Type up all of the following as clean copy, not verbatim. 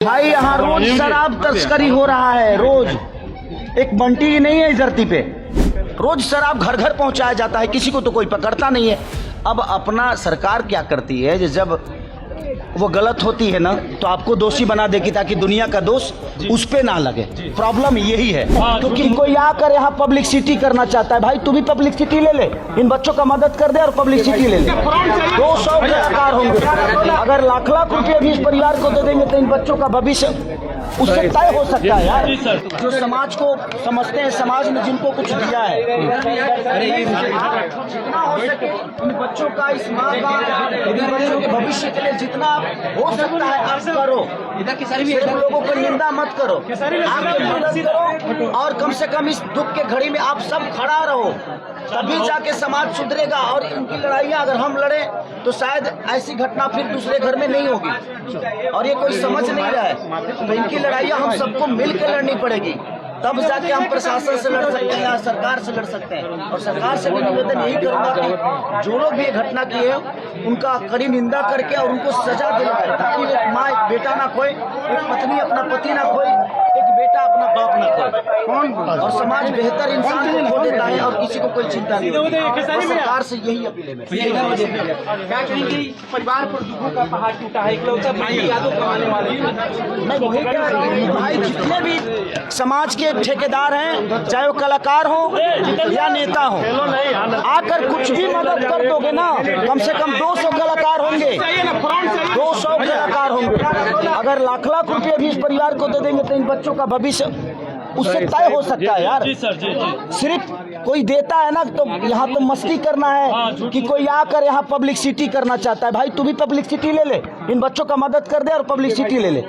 भाई यहाँ रोज शराब तस्करी हो रहा है। रोज एक बंटी ही नहीं है इस धरती पे, रोज शराब घर घर पहुंचाया जाता है, किसी को तो कोई पकड़ता नहीं है। अब अपना सरकार क्या करती है, जब वो गलत होती है ना तो आपको दोषी बना देगी ताकि दुनिया का दोष उस पे ना लगे। प्रॉब्लम यही है, क्योंकि कोई आकर यहाँ पब्लिसिटी करना चाहता है। भाई तू भी पब्लिसिटी ले ले, इन बच्चों का मदद कर दे और पब्लिसिटी ले ले। 200 कलाकार होंगे, अगर लाख लाख रुपए भी इस परिवार को दे देंगे तो इन बच्चों का भविष्य उससे तय हो सकता है। यार जो समाज को समझते हैं, समाज ने जिनको कुछ दिया है, जितना हो सके इन बच्चों का, इस माँ का, इन बच्चों के भविष्य के लिए जितना हो सकता है आप करो। सिर्फ लोगों को निंदा मत करो, आप मदद करो और कम से कम इस दुख के घड़ी में आप सब खड़ा रहो, तभी जाके समाज सुधरेगा। और इनकी लड़ाइयाँ अगर हम लड़े तो शायद ऐसी घटना फिर दूसरे घर में नहीं होगी। और ये कोई समझ नहीं रहा है, तो इनकी लड़ाइयाँ हम सबको मिलकर लड़नी पड़ेगी, तब जाके हम प्रशासन से लड़ सकते हैं या सरकार से लड़ सकते हैं। और सरकार से भी निवेदन यही करूंगा कि जो लोग भी ये घटना की है उनका कड़ी निंदा करके और उनको सजा दिलवाए, ताकि एक माँ एक बेटा ना खोए, एक पत्नी अपना पति ना खोए, एक बेटा अपना बाप ना खोए, और समाज बेहतर इंसान को खो देता है और किसी को कोई चिंता नहीं होती। सरकार से यही अपील है। क्या कहेंगे, परिवार पर दुखों का पहाड़ टूटा है, इकलौता भाई यादों कमाने वाले। मैं वही कह रहा हूँ, भाई जितने भी समाज के ठेकेदार हैं, चाहे वो कलाकार हो या नेता हो, आकर कुछ भी मदद कर दोगे ना, कम से कम 200 कलाकार होंगे, 200 कलाकार होंगे। अगर लाख लाख रुपए भी इस परिवार को दे देंगे तो इन बच्चों का भविष्य उससे तय हो सकता है। यार सिर्फ कोई देता है ना तो यहाँ तो मस्ती करना है कि कोई आकर यहाँ पब्लिसिटी करना चाहता है। भाई तू भी पब्लिसिटी ले ले, इन बच्चों का मदद कर दे और पब्लिसिटी ले ले,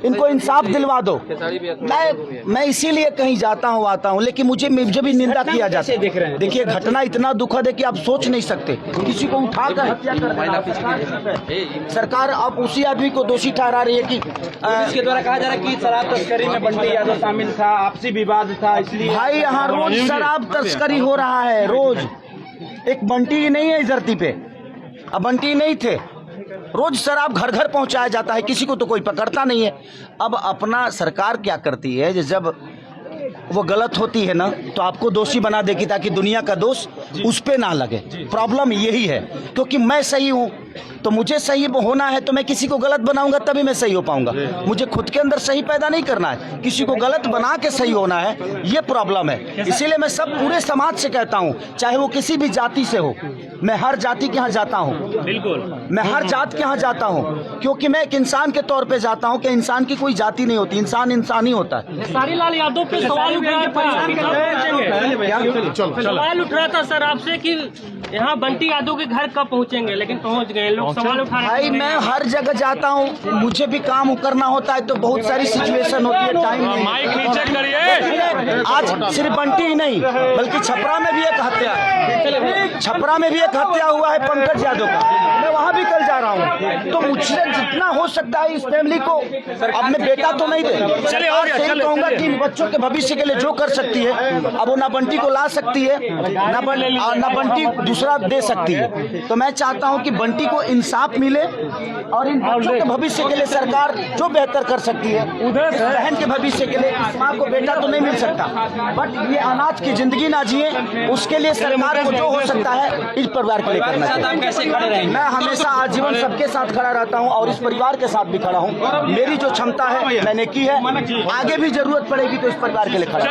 इनको इंसाफ दिलवा दो। मैं इसीलिए कहीं जाता हूँ आता हूँ, लेकिन मुझे भी निंदा किया जाता है। देखिए घटना इतना दुखद है कि आप सोच नहीं सकते, किसी को उठाकर हत्या कर देना। सरकार अब उसी आदमी को दोषी ठहरा रही है कि इसके द्वारा कहा जा रहा है कि शराब तस्करी में बंटी यादव शामिल था, आपसी विवाद था, इसलिए। भाई यहाँ रोज शराब तस्करी हो रहा है। रोज एक बंटी ही नहीं है इस धरती पे, अब बंटी नहीं थे, रोज शराब घर घर पहुंचाया जाता है, किसी को तो कोई पकड़ता नहीं है। अब अपना सरकार क्या करती है, जब वो गलत होती है ना तो आपको दोषी बना देगी ताकि दुनिया का दोष उस पे ना लगे। प्रॉब्लम यही है, क्योंकि मैं सही हूँ तो मुझे सही होना है, तो मैं किसी को गलत बनाऊंगा तभी मैं सही हो पाऊंगा। मुझे खुद के अंदर सही पैदा नहीं करना है, किसी को गलत बना के सही होना है, ये प्रॉब्लम है। इसीलिए मैं सब पूरे समाज से कहता हूँ, चाहे वो किसी भी जाति से हो, मैं हर जाति के यहाँ जाता हूँ, बिल्कुल मैं हर जात के यहाँ जाता हूँ, क्योंकि मैं एक इंसान के तौर पे जाता हूँ कि इंसान की कोई जाति नहीं होती, इंसान इंसान ही होता है। सारीलाल यादव पे सवाल उठ रहा था सर आपसे कि यहाँ बंटी यादव के घर कब पहुँचेंगे, लेकिन पहुँच गए। लोग सवाल उठा रहे हैं। भाई मैं हर जगह जाता हूँ, मुझे भी काम करना होता है तो बहुत सारी सिचुएशन होती है, टाइम नहीं। आज सिर्फ बंटी ही नहीं बल्कि छपरा में भी एक हत्या है, छपरा में भी एक हत्या हुआ है पंकज यादव का, मैं वहाँ भी कल जा रहा हूँ। तो मुझसे जितना हो सकता है इस फैमिली को, अपने बेटा तो नहीं दे, कहूँगा कि बच्चों के भविष्य के लिए जो कर सकती है, अब वो ना बंटी को ला सकती है ना बंटी दूसरा दे सकती है। तो मैं चाहता हूँ कि बंटी को इंसाफ मिले और इन बच्चों के भविष्य के लिए सरकार जो बेहतर कर सकती है, बहन के भविष्य के लिए, इस माँ को बेटा तो नहीं मिल सकता बट ये अनाथ की जिंदगी ना जिए, उसके लिए सरकार को जो हो सकता है इस परिवार के लिए करना चाहिए। मैं हमेशा आजीवन सबके साथ खड़ा रहता हूँ और इस परिवार के साथ भी खड़ा हूँ। मेरी जो क्षमता है मैंने की है, आगे भी जरूरत पड़ेगी तो इस परिवार के लिए खड़ा।